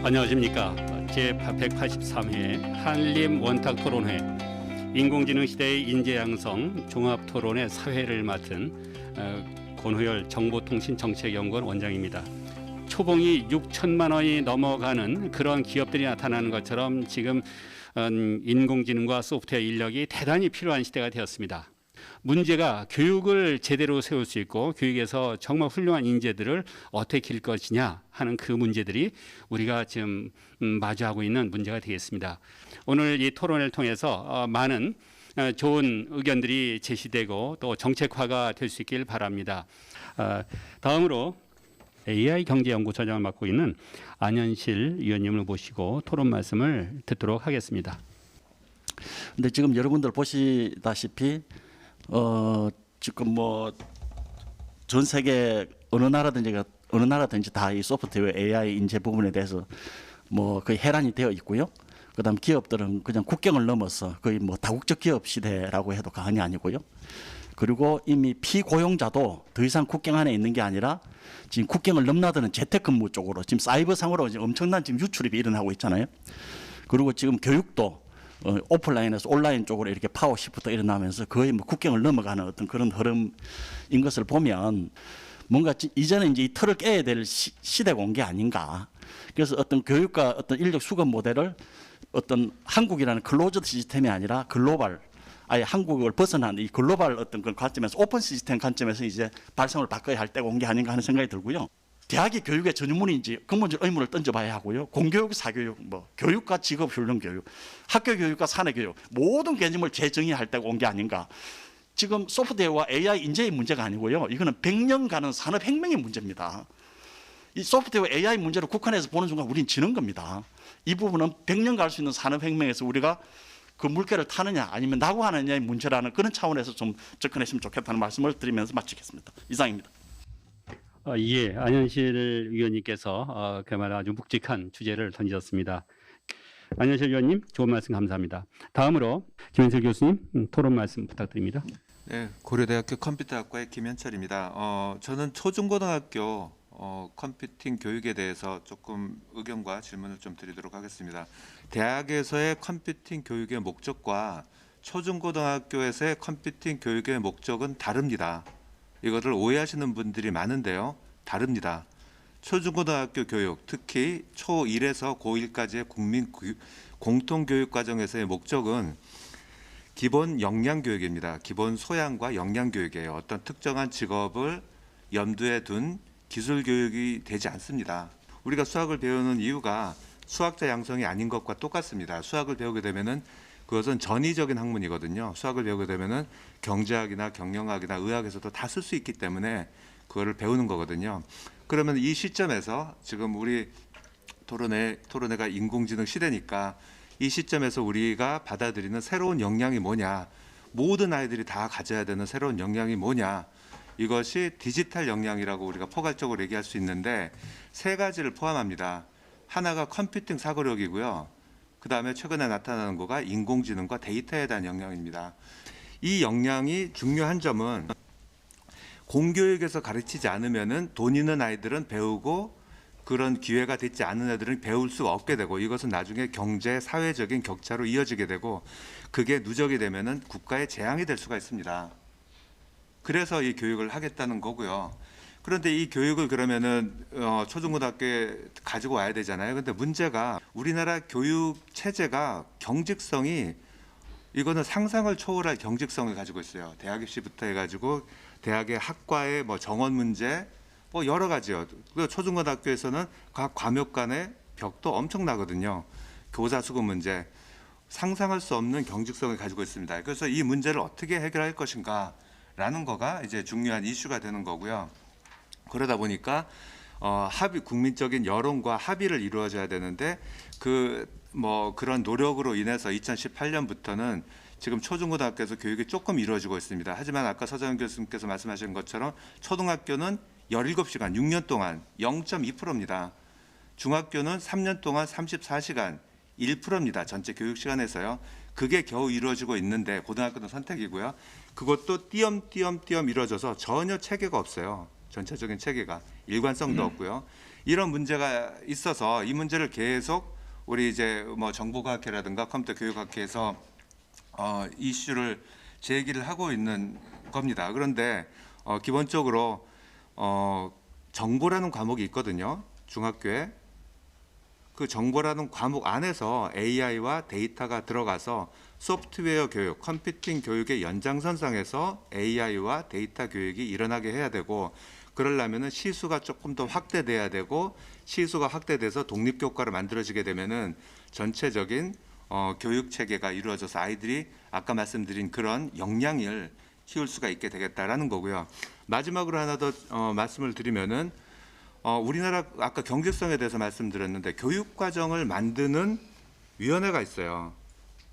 안녕하십니까. 제183회 한림 원탁토론회 인공지능 시대의 인재양성 종합토론회 사회를 맡은 권호열 정보통신정책연구원 원장입니다. 초봉이 6천만 원이 넘어가는 그런 기업들이 나타나는 것처럼 지금 인공지능과 소프트웨어 인력이 대단히 필요한 시대가 되었습니다. 문제가 교육을 제대로 세울 수 있고 교육에서 정말 훌륭한 인재들을 어떻게 길 것이냐 하는 그 문제들이 우리가 지금 마주하고 있는 문제가 되겠습니다. 오늘 이 토론을 통해서 많은 좋은 의견들이 제시되고 또 정책화가 될 수 있길 바랍니다. 다음으로 AI 경제연구소장을 맡고 있는 안현실 위원님을 모시고 토론 말씀을 듣도록 하겠습니다. 근데 지금 여러분들 보시다시피 지금 뭐 전 세계 어느 나라든지 다 이 소프트웨어 AI 인재 부분에 대해서 뭐 거의 해란이 되어 있고요. 그다음 기업들은 그냥 국경을 넘어서 거의 뭐 다국적 기업 시대라고 해도 과언이 아니고요. 그리고 이미 피고용자도 더 이상 국경 안에 있는 게 아니라 지금 국경을 넘나드는 재택근무 쪽으로 지금 사이버상으로 지금 엄청난 지금 유출이 일어나고 있잖아요. 그리고 지금 교육도 오프라인에서 온라인 쪽으로 이렇게 파워 시프트가 일어나면서 거의 뭐 국경을 넘어가는 어떤 그런 흐름인 것을 보면 뭔가 이제는 이제 이 틀을 깨야 될 시대가 온 게 아닌가. 그래서 어떤 교육과 어떤 인력 수급 모델을 어떤 한국이라는 클로즈드 시스템이 아니라 글로벌, 아예 한국을 벗어난 이 글로벌 어떤 그런 관점에서 오픈 시스템 관점에서 이제 발상을 바꿔야 할 때가 온 게 아닌가 하는 생각이 들고요. 대학이 교육의 전유문인지 근본적 의무를 던져봐야 하고요. 공교육, 사교육, 뭐 교육과 직업훈련 교육, 학교 교육과 사내 교육 모든 개념을 재정의할 때가 온 게 아닌가. 지금 소프트웨어와 AI 인재의 문제가 아니고요. 이거는 100년 가는 산업혁명의 문제입니다. 이 소프트웨어 AI 문제를 국한해서 보는 순간 우린 지는 겁니다. 이 부분은 100년 갈 수 있는 산업혁명에서 우리가 그 물결을 타느냐 아니면 낙오하느냐의 문제라는 그런 차원에서 좀 접근했으면 좋겠다는 말씀을 드리면서 마치겠습니다. 이상입니다. 예, 안현실 위원님께서 그야말로 아주 묵직한 주제를 던졌습니다. 안현실 위원님, 좋은 말씀 감사합니다. 다음으로 김현철 교수님 토론 말씀 부탁드립니다. 네, 고려대학교 컴퓨터학과의 김현철입니다. 저는 초중고등학교 컴퓨팅 교육에 대해서 조금 의견과 질문을 좀 드리도록 하겠습니다. 대학에서의 컴퓨팅 교육의 목적과 초중고등학교에서의 컴퓨팅 교육의 목적은 다릅니다. 이거를 오해하시는 분들이 많은데요. 다릅니다. 초중고등학교 교육, 특히 초1에서 고1까지의 국민 공통교육 과정에서의 목적은 기본 역량 교육입니다. 기본 소양과 역량 교육이에요. 어떤 특정한 직업을 염두에 둔 기술 교육이 되지 않습니다. 우리가 수학을 배우는 이유가 수학자 양성이 아닌 것과 똑같습니다. 수학을 배우게 되면은 그것은 전위적인 학문이거든요. 수학을 배우게 되면은 경제학이나 경영학이나 의학에서도 다 쓸 수 있기 때문에 그거를 배우는 거거든요. 그러면 이 시점에서 지금 우리 토론회가 인공지능 시대니까 이 시점에서 우리가 받아들이는 새로운 역량이 뭐냐, 모든 아이들이 다 가져야 되는 새로운 역량이 뭐냐, 이것이 디지털 역량이라고 우리가 포괄적으로 얘기할 수 있는데 세 가지를 포함합니다. 하나가 컴퓨팅 사고력이고요. 그 다음에 최근에 나타나는 거가 인공지능과 데이터에 대한 역량입니다. 이 역량이 중요한 점은 공교육에서 가르치지 않으면은 돈 있는 아이들은 배우고 그런 기회가 되지 않은 애들은 배울 수가 없게 되고 이것은 나중에 경제, 사회적인 격차로 이어지게 되고 그게 누적이 되면은 국가의 재앙이 될 수가 있습니다. 그래서 이 교육을 하겠다는 거고요. 그런데 이 교육을 그러면은 초중고등학교에 가지고 와야 되잖아요. 근데 문제가 우리나라 교육 체제가 경직성이 이거는 상상을 초월할 경직성을 가지고 있어요. 대학 입시부터 해가지고 대학의 학과의 뭐 정원 문제 뭐 여러 가지요. 그 초중고등학교에서는 각 과목 간의 벽도 엄청나거든요. 교사 수급 문제, 상상할 수 없는 경직성을 가지고 있습니다. 그래서 이 문제를 어떻게 해결할 것인가라는 거가 이제 중요한 이슈가 되는 거고요. 그러다 보니까 국민적인 여론과 합의를 이루어져야 되는데 그런 노력으로 인해서 2018년부터는 지금 초중고등학교에서 교육이 조금 이루어지고 있습니다. 하지만 아까 서정현 교수님께서 말씀하신 것처럼 초등학교는 17시간, 6년 동안 0.2%입니다. 중학교는 3년 동안 34시간, 1%입니다. 전체 교육 시간에서요. 그게 겨우 이루어지고 있는데 고등학교는 선택이고요. 그것도 띄엄띄엄 이루어져서 전혀 체계가 없어요. 전체적인 체계가 일관성도 없고요. 이런 문제가 있어서 이 문제를 계속 우리 이제 뭐 정보과학회라든가 컴퓨터 교육학회에서 이슈를 제기를 하고 있는 겁니다. 그런데 기본적으로 정보라는 과목이 있거든요. 중학교에. 그 정보라는 과목 안에서 AI와 데이터가 들어가서 소프트웨어 교육, 컴퓨팅 교육의 연장선상에서 AI와 데이터 교육이 일어나게 해야 되고, 그러려면은 시수가 조금 더 확대돼야 되고, 시수가 확대돼서 독립교과로 만들어지게 되면은 전체적인 교육 체계가 이루어져서 아이들이 아까 말씀드린 그런 역량을 키울 수가 있게 되겠다라는 거고요. 마지막으로 하나 더 말씀을 드리면은 우리나라 아까 경제성에 대해서 말씀드렸는데 교육 과정을 만드는 위원회가 있어요.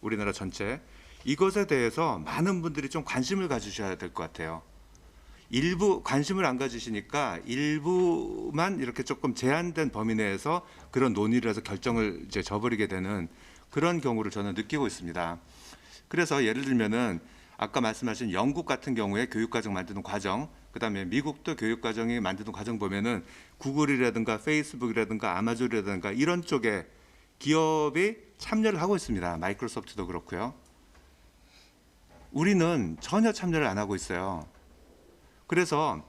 우리나라 전체. 이것에 대해서 많은 분들이 좀 관심을 가지셔야 될 것 같아요. 일부 관심을 안 가지시니까 일부만 이렇게 조금 제한된 범위 내에서 그런 논의를 해서 결정을 이제 저버리게 되는 그런 경우를 저는 느끼고 있습니다. 그래서 예를 들면은 아까 말씀하신 영국 같은 경우에 교육과정 만드는 과정, 그다음에 미국도 교육과정이 만드는 과정 보면은 구글이라든가 페이스북이라든가 아마존이라든가 이런 쪽에 기업이 참여를 하고 있습니다. 마이크로소프트도 그렇고요. 우리는 전혀 참여를 안 하고 있어요. 그래서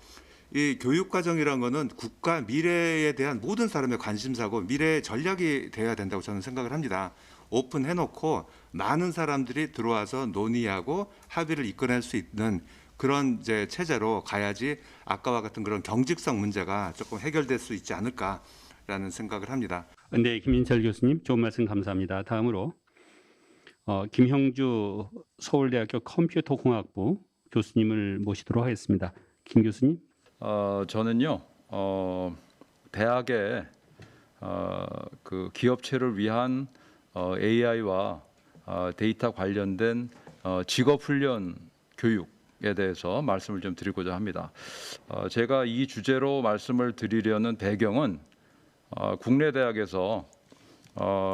이 교육과정이라는 거는 국가 미래에 대한 모든 사람의 관심사고 미래의 전략이 되어야 된다고 저는 생각을 합니다. 오픈해놓고 많은 사람들이 들어와서 논의하고 합의를 이끌어낼 수 있는 그런 이제 체제로 가야지 아까와 같은 그런 경직성 문제가 조금 해결될 수 있지 않을까라는 생각을 합니다. 네, 김인철 교수님 좋은 말씀 감사합니다. 다음으로 김형주 서울대학교 컴퓨터공학부 교수님을 모시도록 하겠습니다. 김 교수님. 저는요 대학에 그 기업체를 위한 AI와 데이터 관련된 직업훈련 교육에 대해서 말씀을 좀 드리고자 합니다. 제가 이 주제로 말씀을 드리려는 배경은 국내 대학에서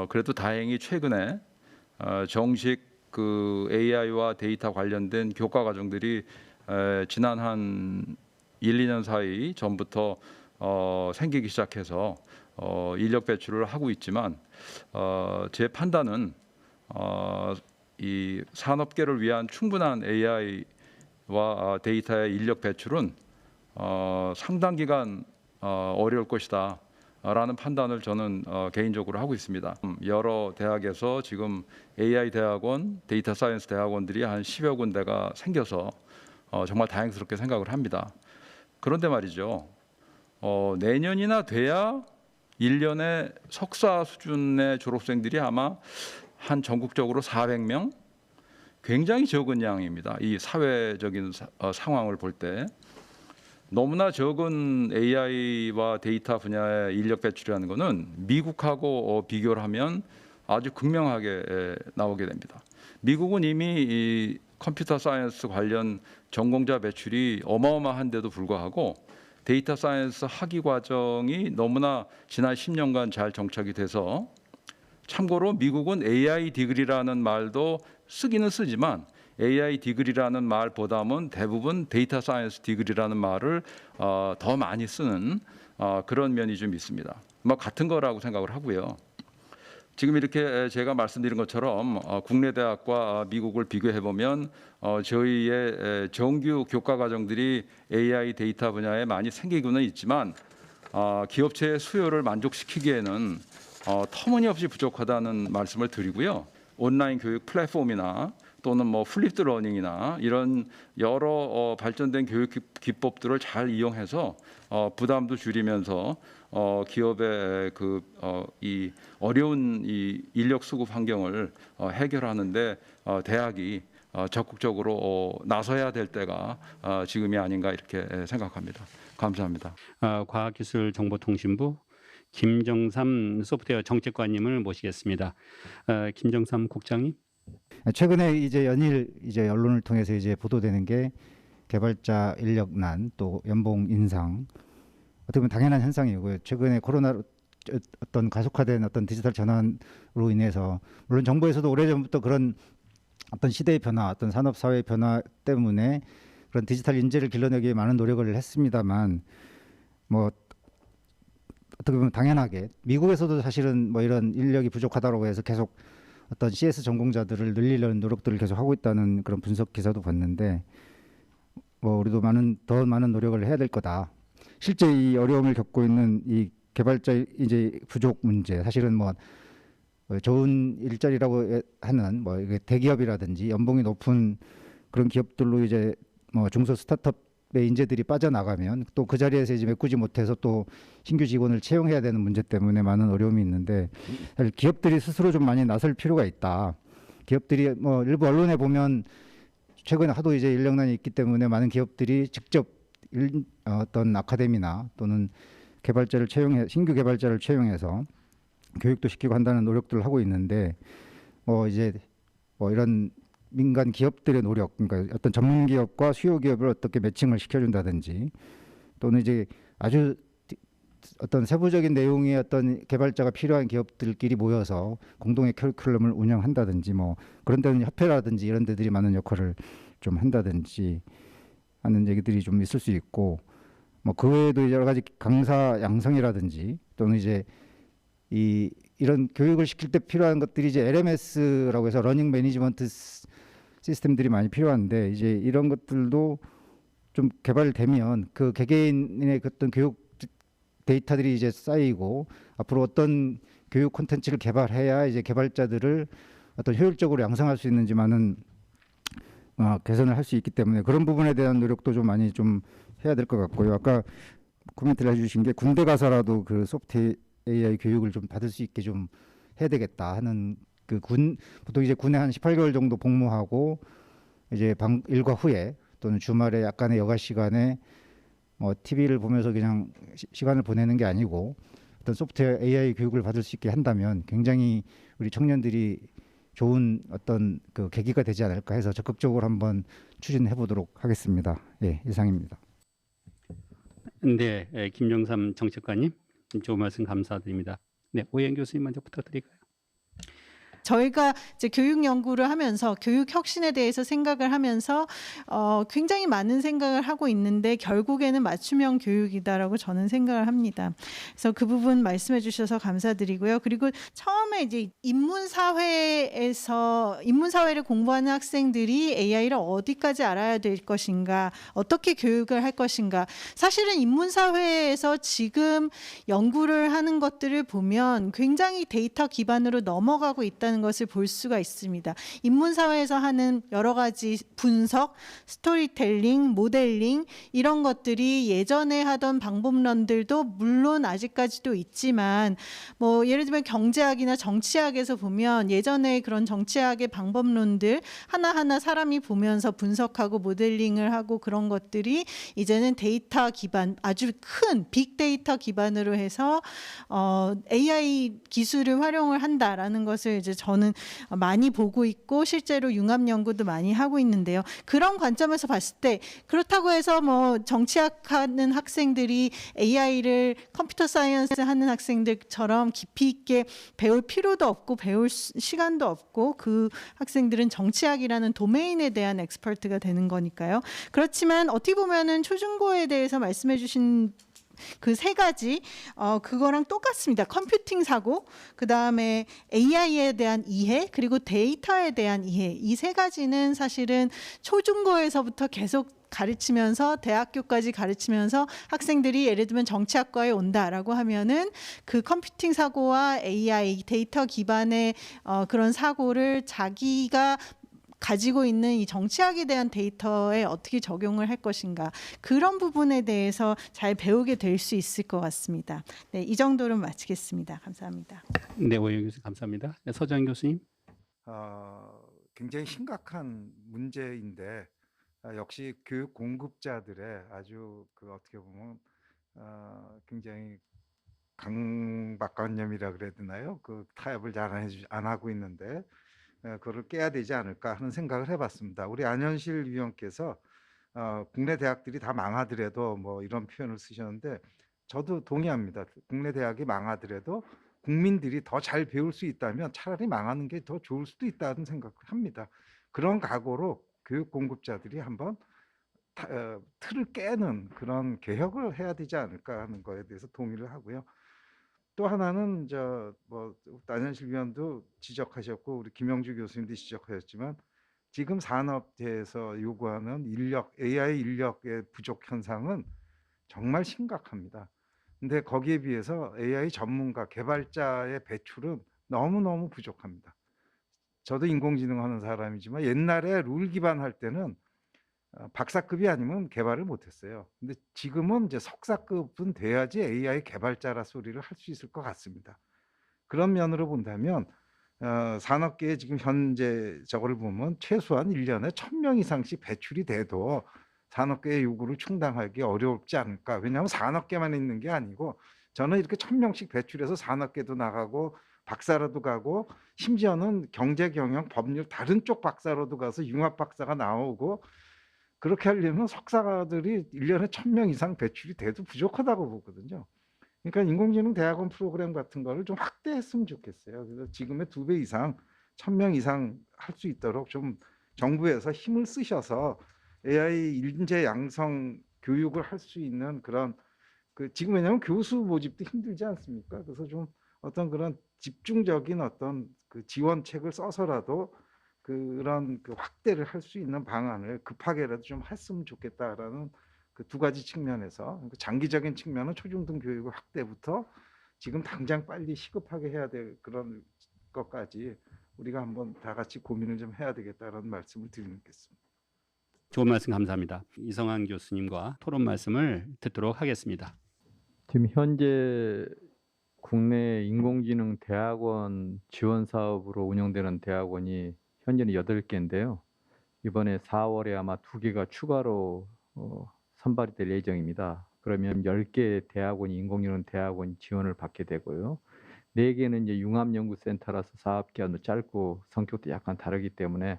그래도 다행히 최근에 정식 그 AI와 데이터 관련된 교과 과정들이 지난 한 1, 2년 사이 전부터 생기기 시작해서 인력 배출을 하고 있지만 제 판단은 이 산업계를 위한 충분한 AI와 데이터의 인력 배출은 상당 기간 어려울 것이다. 라는 판단을 저는 개인적으로 하고 있습니다. 여러 대학에서 지금 AI 대학원, 데이터 사이언스 대학원들이 한 10여 군데가 생겨서 정말 다행스럽게 생각을 합니다. 그런데 말이죠. 내년이나 돼야 1년에 석사 수준의 졸업생들이 아마 한 전국적으로 400명, 굉장히 적은 양입니다. 이 사회적인 상황을 볼 때. 너무나 적은 AI와 데이터 분야의 인력 배출이라는 것은 미국하고 비교를 하면 아주 극명하게 나오게 됩니다. 미국은 이미 이 컴퓨터 사이언스 관련 전공자 배출이 어마어마한데도 불구하고 데이터 사이언스 학위 과정이 너무나 지난 10년간 잘 정착이 돼서, 참고로 미국은 AI 디그리라는 말도 쓰기는 쓰지만 AI 디그리라는 말보다는 대부분 데이터 사이언스 디그리라는 말을 더 많이 쓰는 그런 면이 좀 있습니다. 뭐 같은 거라고 생각을 하고요. 지금 이렇게 제가 말씀드린 것처럼 국내 대학과 미국을 비교해 보면 저희의 정규 교과 과정들이 AI 데이터 분야에 많이 생기고는 있지만 기업체의 수요를 만족시키기에는 터무니없이 부족하다는 말씀을 드리고요. 온라인 교육 플랫폼이나 또는 뭐 플립드 러닝이나 이런 여러 발전된 교육 기법들을 잘 이용해서 부담도 줄이면서 기업의 이 어려운 이 인력 수급 환경을 해결하는데 대학이 적극적으로 나서야 될 때가 지금이 아닌가 이렇게 생각합니다. 감사합니다. 과학기술정보통신부 김정삼 소프트웨어 정책관님을 모시겠습니다. 김정삼 국장님. 최근에 이제 연일 이제 언론을 통해서 이제 보도되는 게 개발자 인력난, 또 연봉 인상, 어떻게 보면 당연한 현상이고요. 최근에 코로나로 어떤 가속화된 어떤 디지털 전환으로 인해서 물론 정부에서도 오래전부터 그런 어떤 시대의 변화, 어떤 산업 사회의 변화 때문에 그런 디지털 인재를 길러내기 위해 많은 노력을 했습니다만, 뭐 어떻게 보면 당연하게 미국에서도 사실은 뭐 이런 인력이 부족하다고 해서 계속 어떤 CS 전공자들을 늘리려는 노력들을 계속 하고 있다는 그런 분석 기사도 봤는데 뭐 우리도 더 많은 노력을 해야 될 거다. 실제 이 어려움을 겪고 있는 이 개발자 이제 부족 문제 사실은 뭐 좋은 일자리라고 하는 뭐 이게 대기업이라든지 연봉이 높은 그런 기업들로 이제 뭐 중소 스타트업의 인재들이 빠져나가면 또 그 자리에서 이제 메꾸지 못해서 또 신규 직원을 채용해야 되는 문제 때문에 많은 어려움이 있는데 사실 기업들이 스스로 좀 많이 나설 필요가 있다. 기업들이 뭐 일부 언론에 보면 최근에 하도 이제 인력난이 있기 때문에 많은 기업들이 직접 어떤 아카데미나 또는 신규 개발자를 채용해서 교육도 시키고 한다는 노력들을 하고 있는데 뭐 이제 뭐 이런 민간 기업들의 노력, 그러니까 어떤 전문 기업과 수요 기업을 어떻게 매칭을 시켜준다든지 또는 이제 아주 어떤 세부적인 내용의 어떤 개발자가 필요한 기업들끼리 모여서 공동의 커리큘럼을 운영한다든지 뭐 그런 데는 협회라든지 이런 데들이 많은 역할을 좀 한다든지 하는 얘기들이 좀 있을 수 있고 뭐 그 외에도 여러 가지 강사 양성이라든지 또는 이제 이런 교육을 시킬 때 필요한 것들이 이제 LMS라고 해서 러닝 매니지먼트 시스템들이 많이 필요한데 이제 이런 것들도 좀 개발되면 그 개개인의 어떤 교육 데이터들이 이제 쌓이고 앞으로 어떤 교육 콘텐츠를 개발해야 이제 개발자들을 어떤 효율적으로 양성할 수 있는지만은 개선을 할 수 있기 때문에 그런 부분에 대한 노력도 좀 많이 좀 해야 될 것 같고요. 아까 코멘트를 해주신 게 군대 가서라도 그 소프트 AI 교육을 좀 받을 수 있게 좀 해야 되겠다 하는 보통 이제 군에 한 18개월 정도 복무하고 이제 일과 후에 또는 주말에 약간의 여가 시간에 뭐 TV를 보면서 그냥 시간을 보내는 게 아니고 어떤 소프트웨어 AI 교육을 받을 수 있게 한다면 굉장히 우리 청년들이 좋은 어떤 그 계기가 되지 않을까 해서 적극적으로 한번 추진해 보도록 하겠습니다. 예, 이상입니다. 네, 김정삼 정책관님 좋은 말씀 감사드립니다. 네, 오해영 교수님 먼저 부탁드릴까요? 저희가 이제 교육 연구를 하면서 교육 혁신에 대해서 생각을 하면서 굉장히 많은 생각을 하고 있는데 결국에는 맞춤형 교육이다라고 저는 생각을 합니다. 그래서 그 부분 말씀해 주셔서 감사드리고요. 그리고 처음에 이제 인문사회를 공부하는 학생들이 AI를 어디까지 알아야 될 것인가, 어떻게 교육을 할 것인가. 사실은 인문사회에서 지금 연구를 하는 것들을 보면 굉장히 데이터 기반으로 넘어가고 있다는 것을 볼 수가 있습니다. 인문사회에서 하는 여러 가지 분석, 스토리텔링, 모델링 이런 것들이 예전에 하던 방법론들도 물론 아직까지도 있지만 뭐 예를 들면 경제학이나 정치학에서 보면 예전에 그런 정치학의 방법론들 하나하나 사람이 보면서 분석하고 모델링을 하고 그런 것들이 이제는 데이터 기반 아주 큰 빅데이터 기반으로 해서 AI 기술을 활용을 한다라는 것을 이제 저는 많이 보고 있고 실제로 융합 연구도 많이 하고 있는데요. 그런 관점에서 봤을 때 그렇다고 해서 뭐 정치학하는 학생들이 AI를 컴퓨터 사이언스 하는 학생들처럼 깊이 있게 배울 필요도 없고 배울 시간도 없고 그 학생들은 정치학이라는 도메인에 대한 엑스퍼트가 되는 거니까요. 그렇지만 어떻게 보면은 초중고에 대해서 말씀해 주신 그 세 가지 그거랑 똑같습니다. 컴퓨팅 사고, 그 다음에 AI에 대한 이해, 그리고 데이터에 대한 이해. 이 세 가지는 사실은 초중고에서부터 계속 가르치면서 대학교까지 가르치면서 학생들이 예를 들면 정치학과에 온다라고 하면은 그 컴퓨팅 사고와 AI 데이터 기반의 그런 사고를 자기가 가지고 있는 이 정치학에 대한 데이터에 어떻게 적용을 할 것인가 그런 부분에 대해서 잘 배우게 될 수 있을 것 같습니다. 네, 이 정도로 마치겠습니다. 감사합니다. 네, 오해영 교수님 감사합니다. 네, 서정 교수님. 굉장히 심각한 문제인데 역시 교육 공급자들의 아주 그 어떻게 보면 굉장히 강박관념이라 그래야 되나요? 그 타협을 잘 안 하고 있는데 그걸 깨야 되지 않을까 하는 생각을 해봤습니다. 우리 안현실 위원께서 국내 대학들이 다 망하더라도 뭐 이런 표현을 쓰셨는데 저도 동의합니다. 국내 대학이 망하더라도 국민들이 더 잘 배울 수 있다면 차라리 망하는 게 더 좋을 수도 있다는 생각을 합니다. 그런 각오로 교육 공급자들이 한번 틀을 깨는 그런 개혁을 해야 되지 않을까 하는 거에 대해서 동의를 하고요. 또 하나는 뭐 안현실 위원도 지적하셨고 우리 김영주 교수님도 지적하셨지만 지금 산업계에서 요구하는 AI 인력의 부족 현상은 정말 심각합니다. 근데 거기에 비해서 AI 전문가, 개발자의 배출은 너무너무 부족합니다. 저도 인공지능 하는 사람이지만 옛날에 룰 기반할 때는 박사급이 아니면 개발을 못했어요. 근데 지금은 이제 석사급은 돼야지 AI 개발자라 소리를 할 수 있을 것 같습니다. 그런 면으로 본다면 산업계에 지금 현재 저거를 보면 최소한 1년에 1,000명 이상씩 배출이 돼도 산업계의 요구를 충당하기 어렵지 않을까. 왜냐하면 산업계만 있는 게 아니고 저는 이렇게 1,000명씩 배출해서 산업계도 나가고 박사로도 가고 심지어는 경제, 경영, 법률 다른 쪽 박사로도 가서 융합 박사가 나오고 그렇게 하려면 석사들이 1년에 1,000명 이상 배출이 돼도 부족하다고 보거든요. 그러니까 인공지능 대학원 프로그램 같은 거를 좀 확대했으면 좋겠어요. 그래서 지금의 2배 이상, 1,000명 이상 할 수 있도록 좀 정부에서 힘을 쓰셔서 AI 인재 양성 교육을 할 수 있는 그런 지금 왜냐하면 교수 모집도 힘들지 않습니까? 그래서 좀 어떤 그런 집중적인 어떤 지원책을 써서라도 그런 확대를 할 수 있는 방안을 급하게라도 좀 했으면 좋겠다라는 두 가지 측면에서 장기적인 측면은 초중등 교육 확대부터 지금 당장 빨리 시급하게 해야 될 그런 것까지 우리가 한번 다 같이 고민을 좀 해야 되겠다라는 말씀을 드리겠습니다. 좋은 말씀 감사합니다. 이성환 교수님과 토론 말씀을 듣도록 하겠습니다. 지금 현재 국내 인공지능 대학원 지원 사업으로 운영되는 대학원이 현재는 8개인데요. 이번에 4월에 아마 2개가 추가로 선발이 될 예정입니다. 그러면 10개 대학원이 인공지능 대학원 지원을 받게 되고요. 4개는 이제 융합연구센터라서 사업 기간도 짧고 성격도 약간 다르기 때문에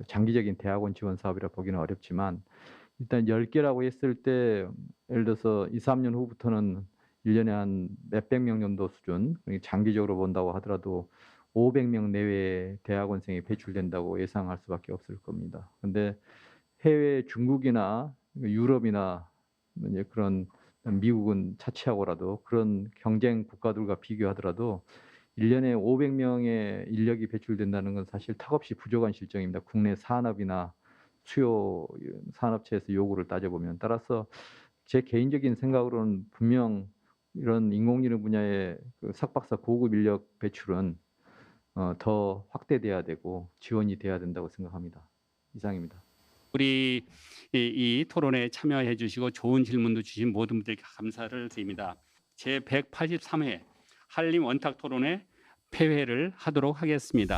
장기적인 대학원 지원 사업이라 보기는 어렵지만 일단 10개라고 했을 때 예를 들어서 2, 3년 후부터는 1년에 한 몇백 명 정도 수준, 장기적으로 본다고 하더라도 500명 내외의 대학원생이 배출된다고 예상할 수밖에 없을 겁니다. 근데 해외 중국이나 유럽이나 이제 그런 미국은 차치하고라도 그런 경쟁 국가들과 비교하더라도 1년에 500명의 인력이 배출된다는 건 사실 턱없이 부족한 실정입니다. 국내 산업이나 수요 산업체에서 요구를 따져보면. 따라서 제 개인적인 생각으로는 분명 이런 인공지능 분야의 석박사 고급 인력 배출은 더 확대돼야 되고 지원이 돼야 된다고 생각합니다. 이상입니다. 우리 이 토론에 참여해 주시고 좋은 질문도 주신 모든 분들께 감사를 드립니다. 제183회 한림 원탁 토론회 폐회를 하도록 하겠습니다.